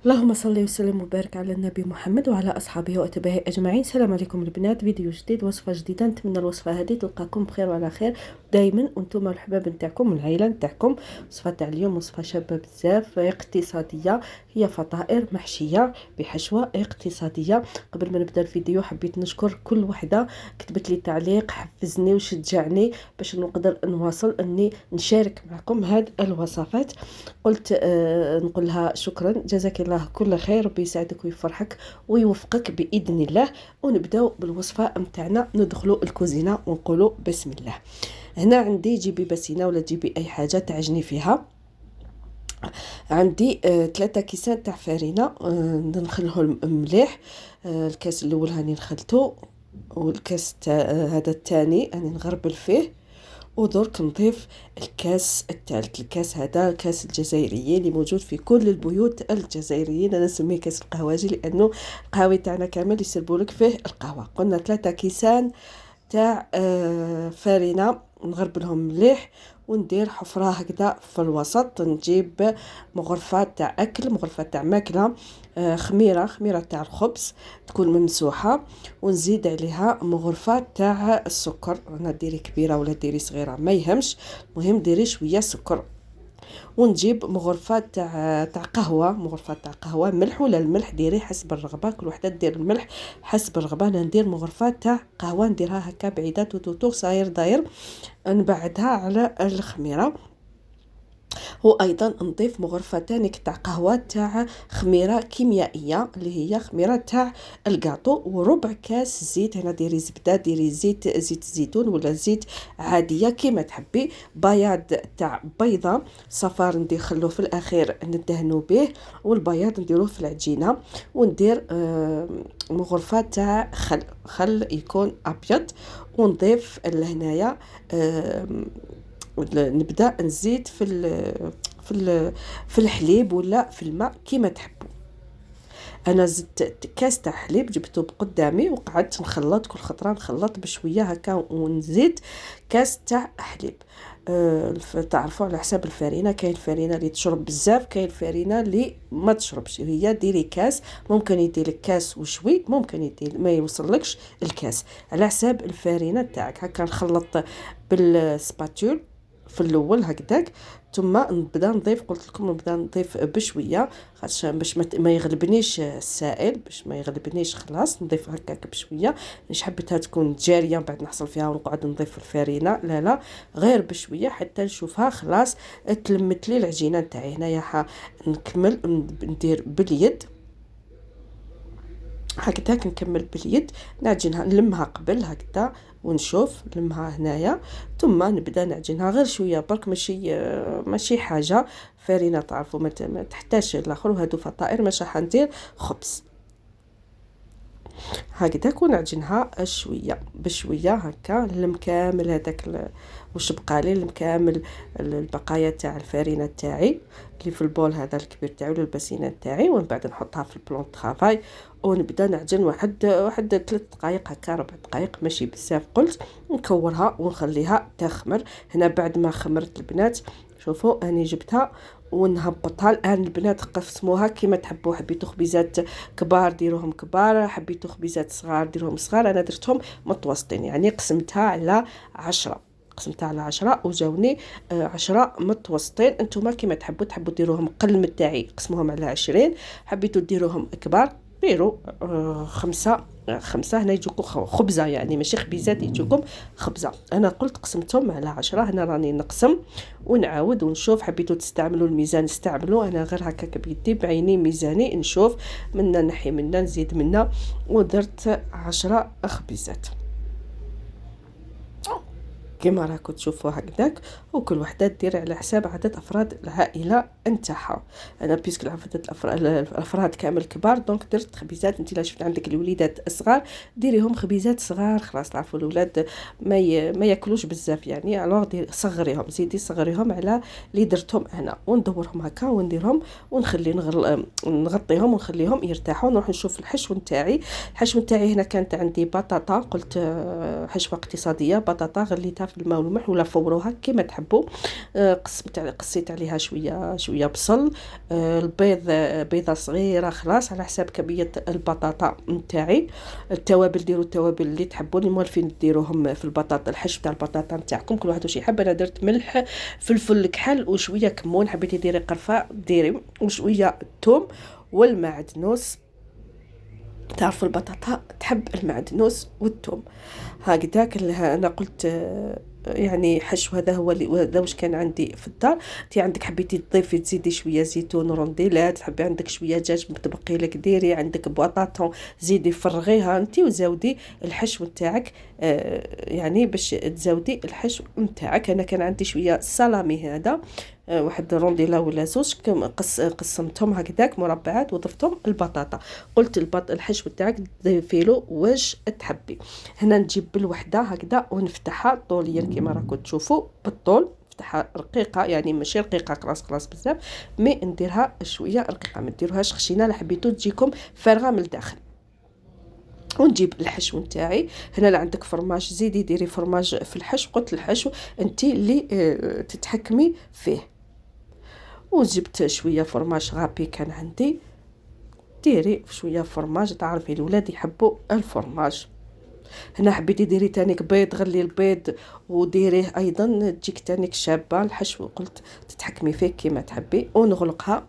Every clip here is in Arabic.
اللهم صل وسلم وبارك على النبي محمد وعلى اصحابه واتباعه اجمعين. السلام عليكم البنات، فيديو جديد، وصفه جديده. نتمنى الوصفه هذه تلقاكم بخير وعلى خير دائما، وانتم الحباب نتاعكم والعائله نتاعكم. وصفه تاع اليوم وصفه شابه بزاف، اقتصاديه، هي فطائر محشيه بحشوه اقتصاديه. قبل ما نبدا الفيديو حبيت نشكر كل وحده كتبت لي تعليق حفزني وشجعني باش نقدر نواصل اني نشارك معكم هاد الوصفات. قلت نقول لها شكرا، جزاك الله كل خير، ربي يسعدك ويفرحك ويوفقك باذن الله. ونبداو بالوصفه نتاعنا، ندخلوا الكوزينه ونقولوا بسم الله. هنا عندي جيبي بسينه ولا جيبي اي حاجه تعجني فيها. عندي 3 كيسان تاع فرينه، نخلهم مليح. الكاس الاول هاني نخلطو، والكاس هذا الثاني راني نغربل فيه، ودرك نضيف الكاس الثالث. الكاس هذا كاس الجزائريين اللي موجود في كل البيوت الجزائريين، انا نسميه كاس القهواجي لانه القهاوي تاعنا كامل يسربوا لك فيه القهوه. قلنا 3 كيسان تاع فرينه، نغربلهم مليح وندير حفره هكذا في الوسط. نجيب مغرفات تاع اكل، مغرفات تاع ماكله، خميره تاع الخبز تكون ممسوحه، ونزيد عليها مغرفات تاع السكر. انا ديري كبيره ولا ديري صغيره ما يهمش، المهم ديري شويه سكر. ونجيب مغرفات تاع قهوه، مغرفات تاع قهوه ملح ولا الملح ديري حسب الرغبه، كل وحده دير الملح حسب الرغبه. انا ندير مغرفات تاع قهوه نديرها هكا بعيده توتو صاير داير، نبعدها على الخميره. وايضا نضيف مغرفه تانية تاع قهوه تاع خميره كيميائيه اللي هي خميره تاع الكاطو، وربع كاس زيت. هنا ديري زبده، ديري زيت زيتون ولا زيت عاديه كيما تحبي. بياض تاع بيضه صفار ندخلوه في الاخير ندهنوا به، والبياض نديروه في العجينه. وندير مغرفات تاع خل يكون ابيض. ونضيف لهنايا نبدا نزيد في الحليب ولا في الماء كيما تحبوا. انا زدت كاس تاع حليب جبته بقدامي وقعدت نخلط، كل خطره نخلط بشويه هكا، ونزيد كاس تاع حليب. تعرفوا على حساب الفرينه، كاين الفرينه اللي تشرب بزاف، كاين الفرينه اللي ما تشربش. هي ديري كاس، ممكن يديلك كاس وشوي، ممكن يدير ما يوصلكش الكاس، على حساب الفرينه تاعك. هكا نخلط بالسباتول في الاول هكذاك، ثم نبدا نضيف، قلت لكم نبدا نضيف بشويه خاطش باش ما يغلبنيش السائل، باش ما يغلبنيش خلاص نضيف هكاك بشويه. مش حبيتها تكون جاريه بعد نحصل فيها ونقعد نضيف الفرينه، لا غير بشويه حتى نشوفها خلاص تلمت لي العجينه نتاعي. هنايا نكمل ندير باليد هكذاك، نكمل باليد نعجنها، نلمها قبل هكذا ونشوف نلمها هنايا، ثم نبدا نعجنها غير شويه برك، ماشي حاجه فرينه تعرفوا ما تحتاجش الاخر. وهادو فطائر مش راح ندير خبز هكذاك، ونعجنها شويه بشويه هكا نلم كامل هذاك واش بقى لي، نلم كامل البقايا تاع الفرينه تاعي اللي في البول هذا الكبير تاعي ولا الباسينه تاعي، ومن بعد نحطها في البلون طرافاي ونبدا نعجن واحد 3 دقائق هكا 4 دقائق ماشي بزاف. قلت نكورها ونخليها تخمر. هنا بعد ما خمرت البنات شوفوا اني جبتها ونهبطها. الان البنات قسموها كيما تحبوا، حبيتوا خبيزات كبار ديروهم كبار، حبيتوا خبيزات صغار ديروهم صغار، انا درتهم متوسطين يعني قسمتها على 10، قسمتها على 10 وجاوني 10 متوسطين. انتم كيما تحبوا ديروهم قل من تاعي قسموهم على 20، حبيتوا ديروهم كبار ديروا 5 هنا يجوكم خبزه، يعني ماشي خبيزات يجوكم خبزه. انا قلت قسمتهم على 10. هنا راني نقسم ونعاود ونشوف، حبيتوا تستعملوا الميزان استعملوا، انا غير هكاك بيدي بعيني ميزاني نشوف منا نحي منا نزيد منا، ودرت 10 خبيزات كما راكم تشوفوا هكذاك. وكل وحده دير على حساب عدد افراد العائله نتاعها. انا بيسك عدد الافراد كامل كبار، دونك درت خبيزات. انت لا شفت عندك الوليدات الصغار ديريهم خبيزات صغار، خلاص تعرفوا الاولاد ما ياكلوش بزاف يعني، الوغ صغريهم، زيدي صغريهم على اللي درتهم انا، وندورهم هكا ونديرهم ونخلي نغطيهم ونخليهم يرتاحوا. نروح نشوف الحشو نتاعي. الحشو نتاعي هنا كانت عندي بطاطا، قلت حشوه اقتصاديه، بطاطا غليتها في الماء والملح ولا فوروها كما تحبوا. قصيت عليها شويه بصل. البيض بيضه صغيره خلاص على حساب كميه البطاطا نتاعي. التوابل ديروا التوابل اللي تحبوا، اللي موالفين ديروهم في البطاطا، الحشو تاع البطاطا نتاعكم كل واحد واش يحب. انا درت ملح، فلفل كحل وشويه كمون، حبيتي ديري قرفه ديري، وشويه ثوم والمعدنوس. تعرف البطاطا تحب المعدنوس والثوم. هكذاك انا قلت يعني حشو هذا هو اللي هذا واش كان عندي في الدار. انت عندك حبيتي تضيفي تزيدي شويه زيتون رونديلات، تحبي عندك شويه دجاج متبقي لك ديري، عندك بطاطا زيدي فرغيها انت وزودي الحشو نتاعك. يعني باش تزودي الحشو نتاعك. انا كان عندي شويه سلامي هذا، واحد رونديلا ولا زوج، قسمتهم هكذاك مربعات وضفتهم البطاطا. قلت الحشو تاعك ضيفيلو واش تحبي. هنا نجيب بالوحده هكذا ونفتحها طوليا كما راكم تشوفوا بالطول، نفتحها رقيقه يعني ماشي رقيقه خلاص بزاف، مي نديرها شويه رقيقه، ما ديروهاش خشينه، لا حبيتو تجيكم فارغه من الداخل. ونجيب الحشو نتاعي. هنا لا عندك فرماج زيدي ديري فرماج في الحشو، قلت الحشو انت اللي تتحكمي فيه. وجبت شويه فرماج غابي كان عندي، ديري شويه فرماج، تعرفي الولاد يحبوا الفرماج. هنا حبيتي ديري تانيك بيض، غلي البيض وديريه ايضا تجيك تانيك شابه. الحشو قلت تتحكمي فيه كيما تحبي. ونغلقها.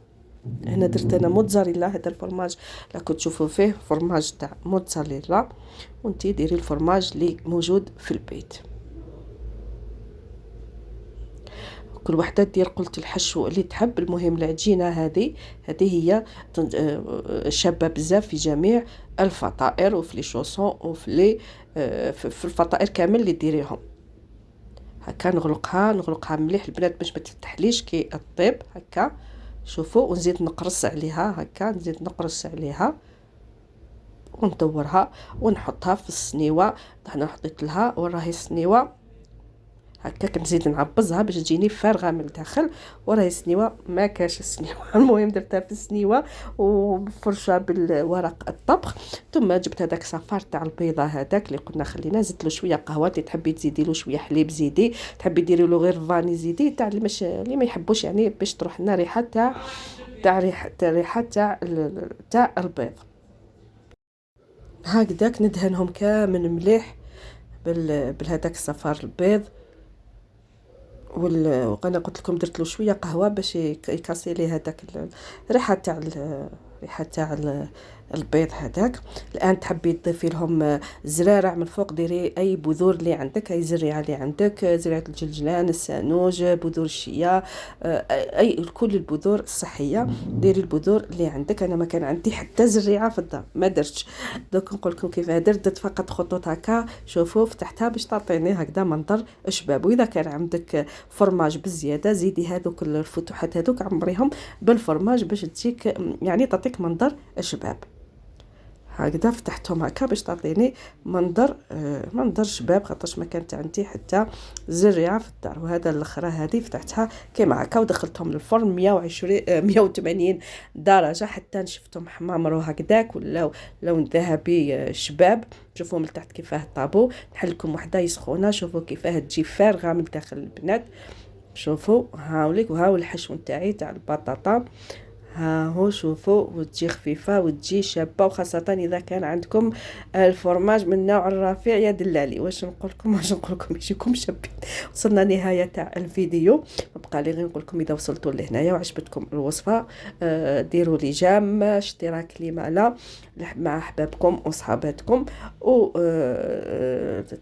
هنا درت انا موتزاريلا، هذا الفرماج راكم تشوفوا فيه فرماج تاع موتزاريلا، وانتي ديري الفرماج اللي موجود في البيت. كل وحده دير قلت الحشو اللي تحب. المهم العجينه هذه هي شابه بزاف في جميع الفطائر وفي لي شوسون وفي في الفطائر كامل اللي ديريهم. هكا نغلقها مليح البنات باش ما تفتحليش كي الطيب هكا. شوفوا ونزيد نقرص عليها هكا، نزيد نقرص عليها وندورها ونحطها في الصنيوه. انا حطيت لها وراهي الصنيوه هكاك، نزيد نعبزها باش تجيني فارغه من الداخل. وراهي السنيوه ما كاش السنيوه المهم درتها في السنيوه وفرشه بالورق الطبخ. ثم جبت هذاك صفار تاع البيضه هذاك اللي قلنا خلينا، زدت له شويه قهوه، تحبي تزيدي له شويه حليب زيدي، تحبي ديري له غير فاني زيدي، تاع اللي ما يحبوش يعني باش تروح لنا ريحه ريحه تاع البيض. هكذاك ندهنهم كامل مليح بالهذاك صفار البيض. وانا قلت لكم درت له شويه قهوه باش يكاسي لي هذاك الريحه تاع البيض هذاك. الان تحبي تضيفي لهم زرارع من فوق، ديري اي بذور اللي عندك، اي زريعه اللي عندك، زريعه الجلجلان، السانوج، بذور الشيا، اي كل البذور الصحيه ديري البذور اللي عندك. انا ما كان عندي حتى زريعه في الدار ما درتش، دوك نقول لكم كيف درت فقط خطوط هكا. شوفوا فتحتها باش تعطيني هكذا منظر شباب. واذا كان عندك فرماج بزياده زيدي هذوك الفتحات هذوك عمريهم بالفرماج باش تجيك يعني تعطيك منظر شباب. هكذا فتحتهم هكا باش تعطيني منظر شباب، خاطرش ما كانت عندي حتى زريعه في الدار. وهذا الاخرى هذه فتحتها كيما هكا ودخلتهم للفرن 180 درجه حتى نشفتهم حمامروا هكذاك ولا لون ذهبي شباب. شوفوا من تحت كيفاه طابو. نحلكم وحده يسخونه، شوفوا كيفاه تجي فارغه من داخل البنات. شوفوا هاوليك وهاو الحشو نتاعي تاع البطاطا، ها هو شوفوا، وتجي خفيفه وتجي شابه، وخاصه اذا كان عندكم الفرماج من النوع الرفيع يا دلالي. واش نقول لكم يجيكم شابين. وصلنا نهايه تاع الفيديو، بقى لي غير نقول لكم اذا وصلتوا لهنايا وعجبتكم الوصفه ديروا لي جام، اشتراك لي مع احبابكم وصحاباتكم، و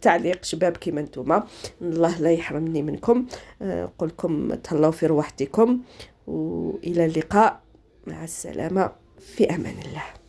تعليق شباب كيما نتوما. الله لا يحرمني منكم. نقول لكم تهلاو في روحتكم، والى اللقاء، مع السلامة، في أمان الله.